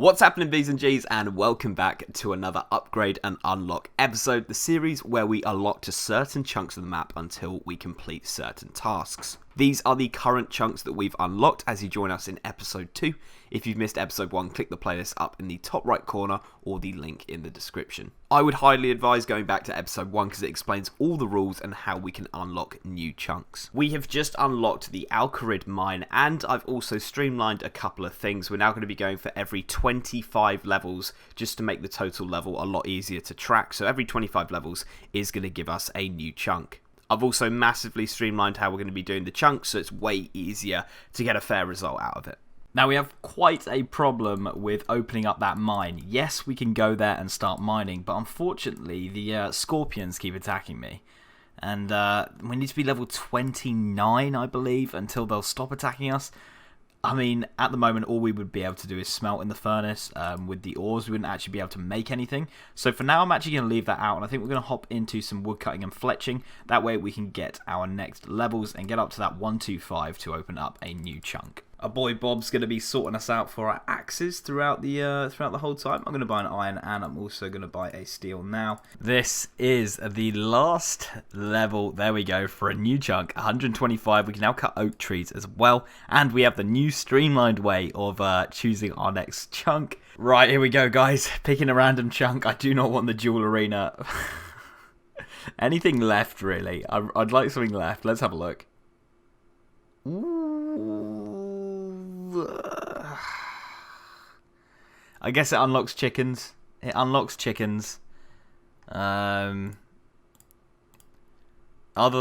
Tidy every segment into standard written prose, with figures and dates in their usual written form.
What's happening, B's and G's, and welcome back to another Upgrade and Unlock episode, the series where we unlock to certain chunks of the map until we complete certain tasks. These are the current chunks that we've unlocked as you join us in episode 2. If you've missed episode 1, click the playlist up in the top right corner or the link in the description. I would highly advise going back to episode 1 because it explains all the rules and how we can unlock new chunks. We have just unlocked the Alcarid mine, and I've also streamlined a couple of things. We're now going to be going for every 25 levels just to make the total level a lot easier to track. So every 25 levels is going to give us a new chunk. I've also massively streamlined how we're going to be doing the chunks, so it's way easier to get a fair result out of it. Now, we have quite a problem with opening up that mine. Yes, we can go there and start mining, but unfortunately, the scorpions keep attacking me. And we need to be level 29, I believe, until they'll stop attacking us. I mean, at the moment, all we would be able to do is smelt in the furnace. With the ores, we wouldn't actually be able to make anything. So for now, I'm actually going to leave that out, and I think we're going to hop into some woodcutting and fletching. That way, we can get our next levels and get up to that 125 to open up a new chunk. Our boy Bob's going to be sorting us out for our axes throughout the whole time. I'm going to buy an iron, and I'm also going to buy a steel now. This is the last level. There we go, for a new chunk, 125. We can now cut oak trees as well, and we have the new streamlined way of choosing our next chunk. Right, here we go, guys. Picking a random chunk. I do not want the dual arena. Anything left, really. I'd like something left. Let's have a look. I guess it unlocks chickens. Other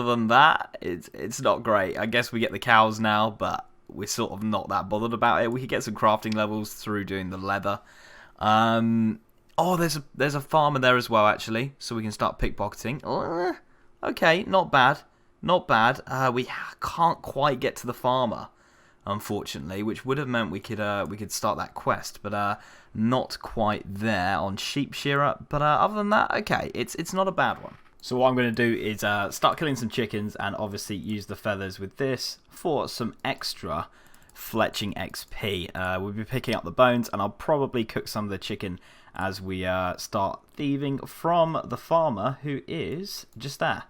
than that, it's not great. I guess we get the cows now, but we're sort of not that bothered about it. We could get some crafting levels through doing the leather. Oh, there's a farmer there as well, actually, so we can start pickpocketing. Okay, not bad. We can't quite get to the farmer, unfortunately, which would have meant we could start that quest, but not quite there on sheep shearer. But other than that, okay, it's not a bad one. So what I'm going to do is start killing some chickens and obviously use the feathers with this for some extra fletching XP. We'll be picking up the bones, and I'll probably cook some of the chicken as we start thieving from the farmer, who is just there,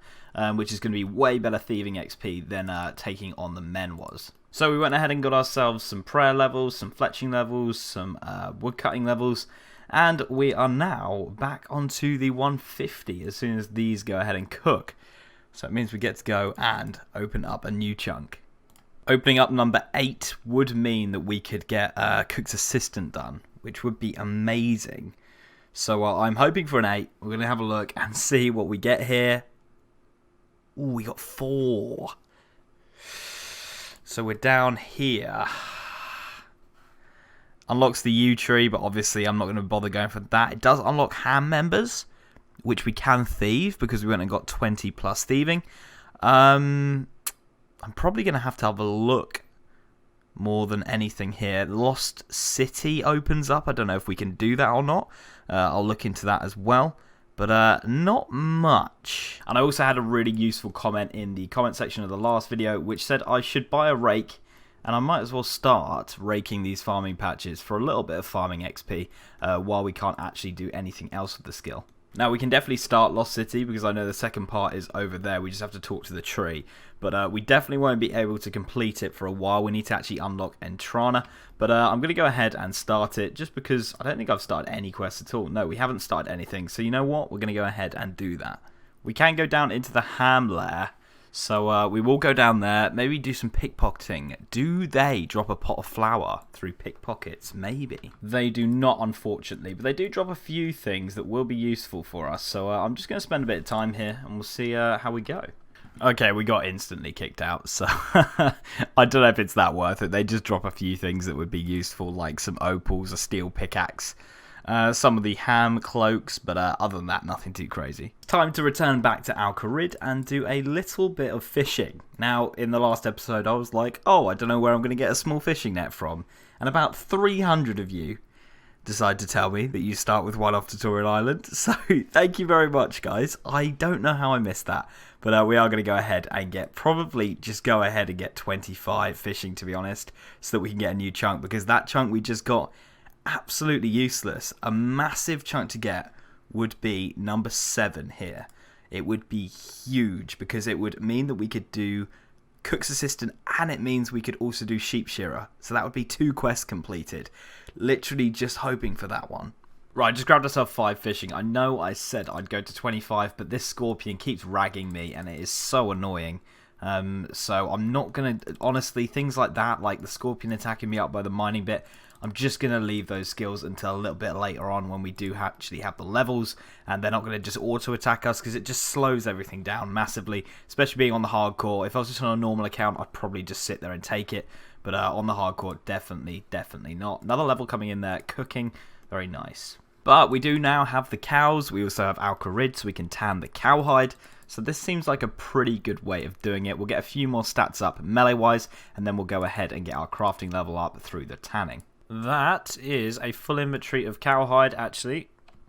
which is going to be way better thieving XP than taking on the men was. So we went ahead and got ourselves some prayer levels, some fletching levels, some woodcutting levels, and we are now back onto the 150 as soon as these go ahead and cook. So it means we get to go and open up a new chunk. Opening up number 8 would mean that we could get Cook's Assistant done, which would be amazing. So I'm hoping for an 8. We're going to have a look and see what we get here. Ooh, we got 4. So we're down here. Unlocks the yew tree, but obviously I'm not going to bother going for that. It does unlock ham members, which we can thieve because we went and got 20 plus thieving. I'm probably going to have a look more than anything here. Lost City opens up. I don't know if we can do that or not. I'll look into that as well. But not much. And I also had a really useful comment in the comment section of the last video, which said I should buy a rake, and I might as well start raking these farming patches for a little bit of farming XP while we can't actually do anything else with the skill. Now, we can definitely start Lost City because I know the second part is over there. We just have to talk to the tree. But we definitely won't be able to complete it for a while. We need to actually unlock Entrana. But I'm going to go ahead and start it just because I don't think I've started any quests at all. No, we haven't started anything. So you know what? We're going to go ahead and do that. We can go down into the ham lair. So we will go down there, maybe do some pickpocketing. Do they drop a pot of flour through pickpockets? Maybe. They do not, unfortunately, but they do drop a few things that will be useful for us. So I'm just going to spend a bit of time here, and we'll see how we go. Okay, we got instantly kicked out, so I don't know if it's that worth it. They just drop a few things that would be useful, like some opals, a steel pickaxe, some of the ham cloaks, but other than that, nothing too crazy. Time to return back to Alcarid and do a little bit of fishing. Now, in the last episode, I was like, oh, I don't know where I'm going to get a small fishing net from. And about 300 of you decide to tell me that you start with one off Tutorial Island. So, thank you very much, guys. I don't know how I missed that. But we are going to go ahead and get, probably just go ahead and get 25 fishing, to be honest, so that we can get a new chunk. Because that chunk we just got absolutely useless. A massive chunk to get would be number 7 here. It would be huge because it would mean that we could do Cook's Assistant, and it means we could also do Sheep Shearer. So that would be 2 quests completed. Literally just hoping for that one. Right, just grabbed myself 5 fishing. I know I said I'd go to 25, but this scorpion keeps ragging me, and it is so annoying. So I'm not going to... Honestly, things like that, like the scorpion attacking me up by the mining bit, I'm just going to leave those skills until a little bit later on when we do actually have the levels, and they're not going to just auto-attack us because it just slows everything down massively, especially being on the hardcore. If I was just on a normal account, I'd probably just sit there and take it, but on the hardcore, definitely not. Another level coming in there, cooking, very nice. But we do now have the cows. We also have Alcarid, so we can tan the cowhide. So this seems like a pretty good way of doing it. We'll get a few more stats up melee-wise, and then we'll go ahead and get our crafting level up through the tanning. That is a full inventory of cowhide, actually.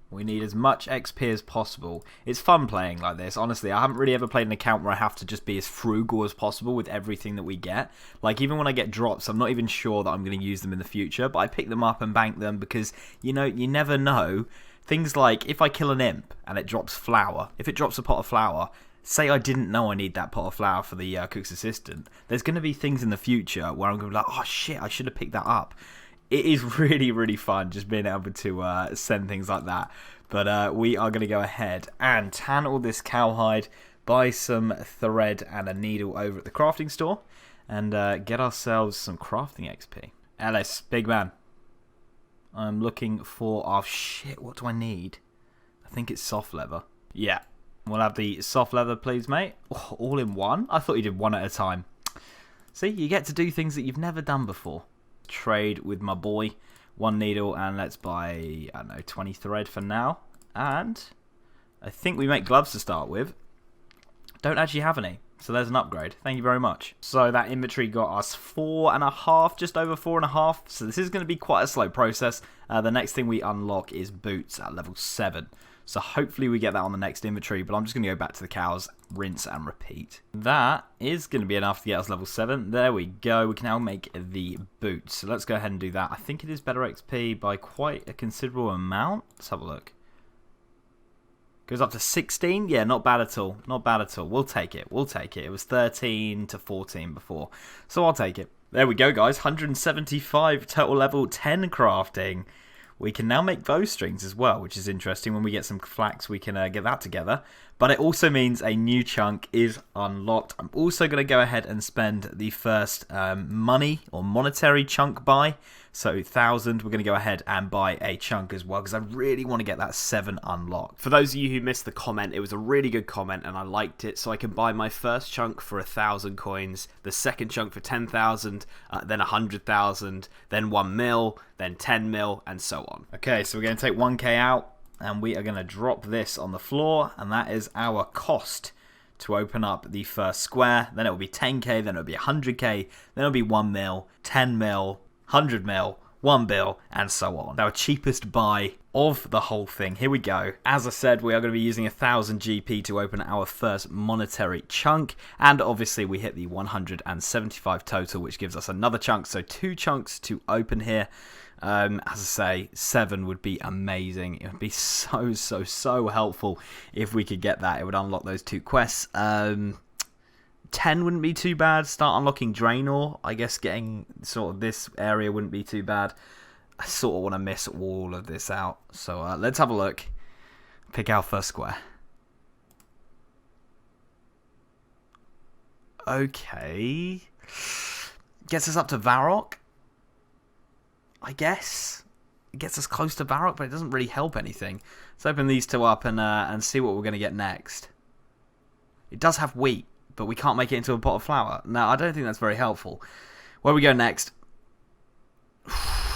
We need as much XP as possible. It's fun playing like this, honestly. I haven't really ever played an account where I have to just be as frugal as possible with everything that we get. Like, even when I get drops, I'm not even sure that I'm going to use them in the future, but I pick them up and bank them because, you know, you never know. Things like, if I kill an imp and it drops flour, if it drops a pot of flour, say I didn't know I need that pot of flour for the Cook's Assistant, there's going to be things in the future where I'm going to be like, oh shit, I should have picked that up. It is really, really fun just being able to send things like that. But we are going to go ahead and tan all this cowhide, buy some thread and a needle over at the crafting store, and get ourselves some crafting XP. Ellis, big man. I'm looking for... Oh, shit, what do I need? I think it's soft leather. Yeah, we'll have the soft leather, please, mate. Oh, all in one? I thought you did one at a time. See, you get to do things that you've never done before. Trade with my boy, 1 needle, and let's buy, I don't know, 20 thread for now. And I think we make gloves to start with. Don't actually have any, so there's an upgrade. Thank you very much. So that inventory got us 4.5, just over 4.5. So this is going to be quite a slow process. The next thing we unlock is boots at level 7. So hopefully we get that on the next inventory, but I'm just going to go back to the cows, rinse and repeat. That is going to be enough to get us level 7. There we go. We can now make the boots. So let's go ahead and do that. I think it is better XP by quite a considerable amount. Let's have a look. Goes up to 16. Yeah, not bad at all. Not bad at all. We'll take it. We'll take it. It was 13 to 14 before. So I'll take it. There we go, guys. 175 total level 10 crafting. We can now make bowstrings as well, which is interesting. When we get some flax, we can get that together. But it also means a new chunk is unlocked. I'm also going to go ahead and spend the first money or monetary chunk buy. So 1,000, we're going to go ahead and buy a chunk as well because I really want to get that 7 unlocked. For those of you who missed the comment, it was a really good comment and I liked it. So I can buy my first chunk for 1,000 coins, the second chunk for 10,000, then 100,000, then 1 mil, then 10 mil, and so on. Okay, so we're going to take 1k out and we are going to drop this on the floor, and that is our cost to open up the first square. Then it will be 10k, then it will be 100k, then it will be 1 mil, 10 mil, 100 mil, 1 bill, and so on. Our cheapest buy of the whole thing. Here we go. As I said, we are going to be using 1,000 GP to open our first monetary chunk, and obviously we hit the 175 total, which gives us another chunk, so 2 chunks to open here. As I say, 7 would be amazing. It would be so helpful if we could get that. It would unlock those 2 quests. 10 wouldn't be too bad. Start unlocking Draenor. I guess getting sort of this area wouldn't be too bad. I sort of want to miss all of this out. So let's have a look. Pick our first square. Okay. Gets us up to Varrock, I guess. It gets us close to Varrock, but it doesn't really help anything. Let's open these 2 up and see what we're going to get next. It does have wheat, but we can't make it into a pot of flour. No, I don't think that's very helpful. Where we go next?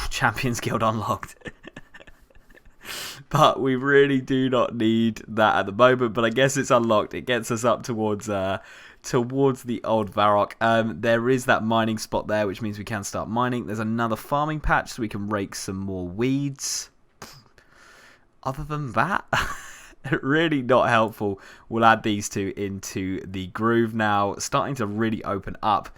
Champions Guild unlocked. But we really do not need that at the moment, but I guess it's unlocked. It gets us up towards the old Varrock. There is that mining spot there, which means we can start mining. There's another farming patch, so we can rake some more weeds. Other than that, really not helpful. We'll add these 2 into the groove now, starting to really open up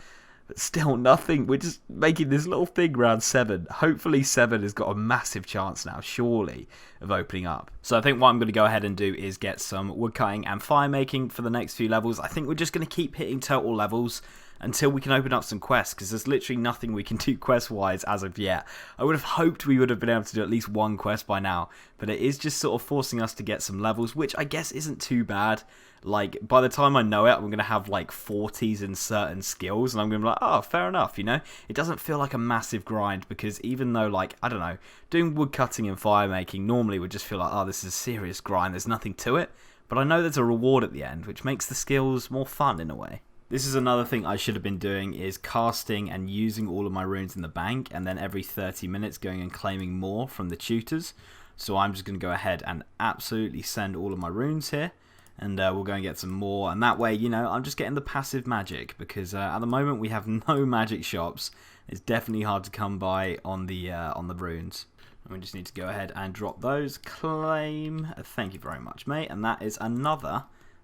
But still nothing. We're just making this little thing round 7. Hopefully 7 has got a massive chance now, surely, of opening up. So I think what I'm going to go ahead and do is get some woodcutting and fire making for the next few levels. I think we're just going to keep hitting total levels until we can open up some quests, because there's literally nothing we can do quest-wise as of yet. I would have hoped we would have been able to do at least one quest by now, but it is just sort of forcing us to get some levels, which I guess isn't too bad. Like, by the time I know it, I'm going to have, like, 40s in certain skills, and I'm going to be like, oh, fair enough, you know? It doesn't feel like a massive grind, because even though, like, I don't know, doing woodcutting and fire making normally would just feel like, oh, this is a serious grind, there's nothing to it, but I know there's a reward at the end, which makes the skills more fun in a way. This is another thing I should have been doing, is casting and using all of my runes in the bank, and then every 30 minutes going and claiming more from the tutors. So I'm just going to go ahead and absolutely send all of my runes here, and we'll go and get some more, and that way, you know, I'm just getting the passive magic, because at the moment we have no magic shops. It's definitely hard to come by on the runes. And we just need to go ahead and drop those. Claim. Thank you very much, mate. And that is another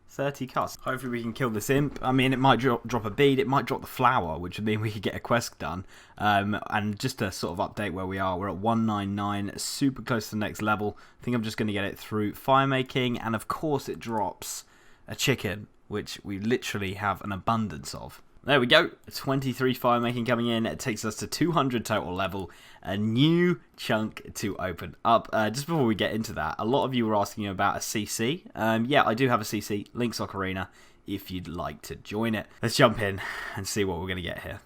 30 cuts. Hopefully we can kill this imp. I mean, it might drop a bead, it might drop the flower, which would mean we could get a quest done. And just to sort of update where we are, we're at 199, super close to the next level. I think I'm just going to get it through fire making, and of course it drops a chicken, which we literally have an abundance of. There we go, 23 fire making coming in. It takes us to 200 total level, a new chunk to open up. Just before we get into that, a lot of you were asking about a CC. Yeah, I do have a CC, Link Soccer Arena, if you'd like to join it. Let's jump in and see what we're going to get here.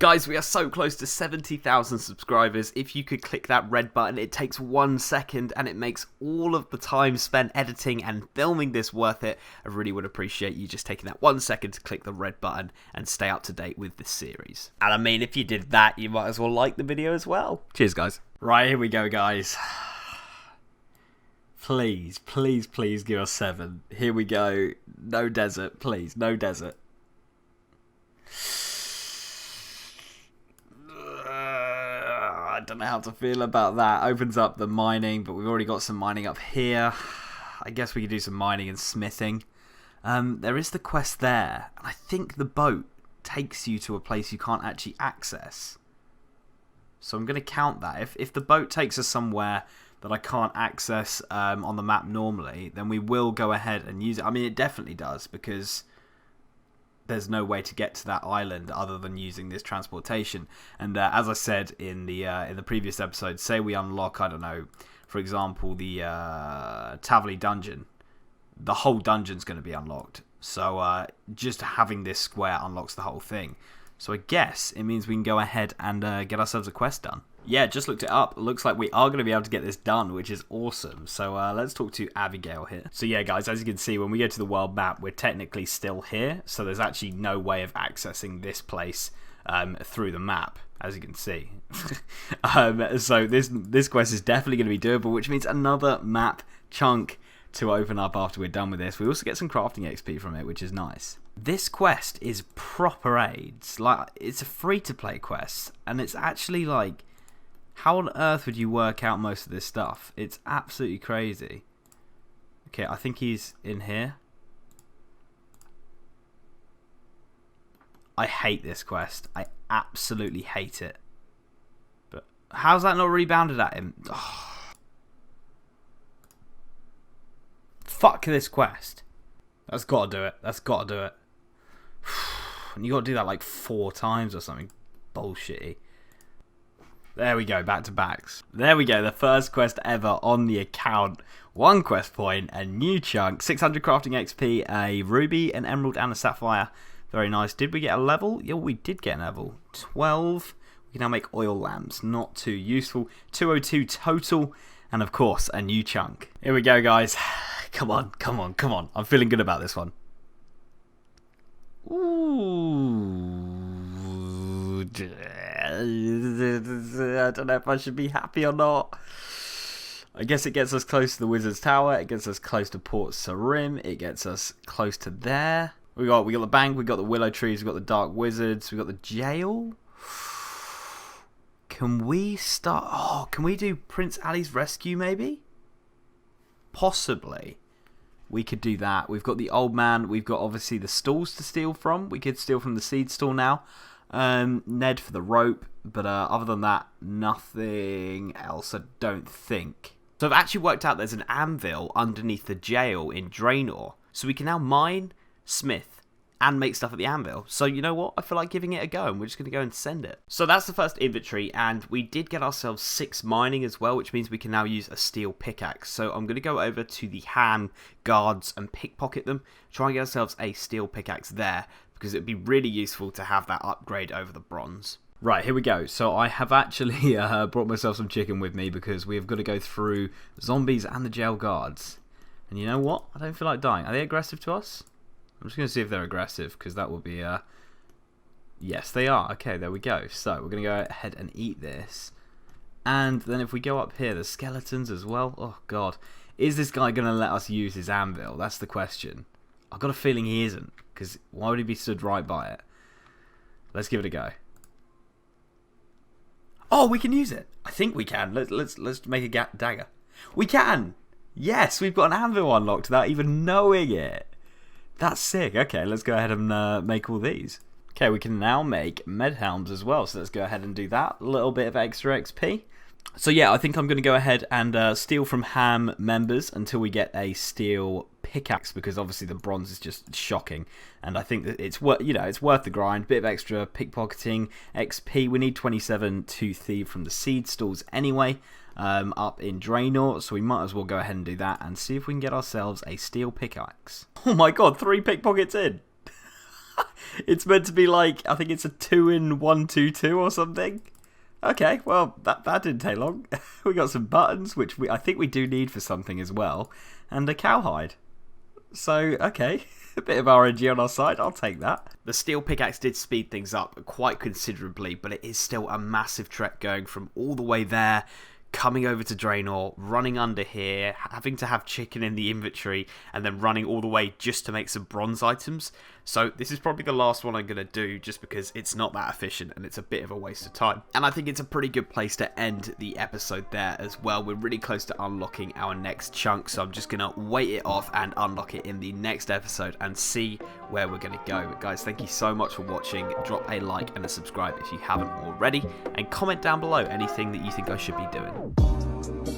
Guys, we are so close to 70,000 subscribers. If you could click that red button, it takes 1 second and it makes all of the time spent editing and filming this worth it. I really would appreciate you just taking that 1 second to click the red button and stay up to date with this series. And I mean, if you did that, you might as well like the video as well. Cheers, guys. Right, here we go, guys. Please, please, please give us 7. Here we go. No desert, please. No desert. I don't know how to feel about that. Opens up the mining, but we've already got some mining up here. I guess we could do some mining and smithing. There is the quest there. I think the boat takes you to a place you can't actually access. So I'm going to count that. If the boat takes us somewhere that I can't access on the map normally, then we will go ahead and use it. I mean, it definitely does, because there's no way to get to that island other than using this transportation. And as I said in the previous episode, say we unlock, I don't know, for example, the Tavley dungeon, the whole dungeon's going to be unlocked. So just having this square unlocks the whole thing. So I guess it means we can go ahead and get ourselves a quest done. Yeah, just looked it up. It looks like we are going to be able to get this done, which is awesome. So let's talk to Abigail here. So yeah, guys, as you can see, when we go to the world map, we're technically still here. So there's actually no way of accessing this place through the map, as you can see. So this quest is definitely going to be doable, which means another map chunk to open up after we're done with this. We also get some crafting XP from it, which is nice. This quest is proper AIDS. Like, it's a free-to-play quest, and it's actually like, how on earth would you work out most of this stuff? It's absolutely crazy. Okay, I think he's in here. I hate this quest. I absolutely hate it. But how's that not rebounded at him? Oh. Fuck this quest. That's got to do it. That's got to do it. And you got to do that like 4 times or something bullshitty. There we go, back to backs. There we go, the first quest ever on the account. 1 quest point, a new chunk, 600 crafting XP, a ruby, an emerald, and a sapphire. Very nice. Did we get a level? Yeah, we did get a level. 12. We can now make oil lamps. Not too useful. 202 total. And of course, a new chunk. Here we go, guys. Come on, come on, come on. I'm feeling good about this one. Ooh. I don't know if I should be happy or not. I guess it gets us close to the Wizard's Tower. It gets us close to Port Sarim. It gets us close to there. We got the bank. We got the willow trees. We got the dark wizards. We got the jail. Can we start? Oh, can we do Prince Ali's rescue? Maybe. Possibly. We could do that. We've got the old man. We've got obviously the stalls to steal from. We could steal from the seed stall now. Ned for the rope, but other than that, nothing else, I don't think. So I've actually worked out there's an anvil underneath the jail in Draenor, so we can now mine, smith, and make stuff at the anvil. So you know what? I feel like giving it a go, and we're just going to go and send it. So that's the first inventory, and we did get ourselves 6 mining as well, which means we can now use a steel pickaxe. So I'm going to go over to the ham guards and pickpocket them, try and get ourselves a steel pickaxe there, because it would be really useful to have that upgrade over the bronze. Right, here we go. So I have actually brought myself some chicken with me, because we have got to go through zombies and the jail guards. And you know what? I don't feel like dying. Are they aggressive to us? I'm just going to see if they're aggressive, because that will be... Yes, they are. Okay, there we go. So, we're going to go ahead and eat this. And then if we go up here, the skeletons as well. Oh, God. Is this guy going to let us use his anvil? That's the question. I've got a feeling he isn't, because why would he be stood right by it? Let's give it a go. Oh, we can use it. I think we can. Let's make a dagger. We can! Yes, we've got an anvil unlocked without even knowing it. That's sick. Okay, let's go ahead and make all these. Okay, we can now make med helms as well, so let's go ahead and do that. A little bit of extra XP. So yeah, I think I'm going to go ahead and steal from ham members until we get a steel pickaxe, because obviously the bronze is just shocking, and I think that it's worth the grind. Bit of extra pickpocketing XP. We need 27 to thieve from the seed stalls anyway. Up in Draenor, so we might as well go ahead and do that and see if we can get ourselves a steel pickaxe. Oh my god, 3 pickpockets in! It's meant to be like, I think it's a 2-in-1-2-2 or something. Okay, well, that didn't take long. We got some buttons, which I think we do need for something as well, and a cowhide. So, okay, a bit of RNG on our side, I'll take that. The steel pickaxe did speed things up quite considerably, but it is still a massive trek going from all the way there, coming over to Draenor, running under here, having to have chicken in the inventory, and then running all the way just to make some bronze items. So this is probably the last one I'm going to do, just because it's not that efficient and it's a bit of a waste of time. And I think it's a pretty good place to end the episode there as well. We're really close to unlocking our next chunk, so I'm just going to wait it off and unlock it in the next episode and see where we're going to go. But guys, thank you so much for watching. Drop a like and a subscribe if you haven't already, and comment down below anything that you think I should be doing.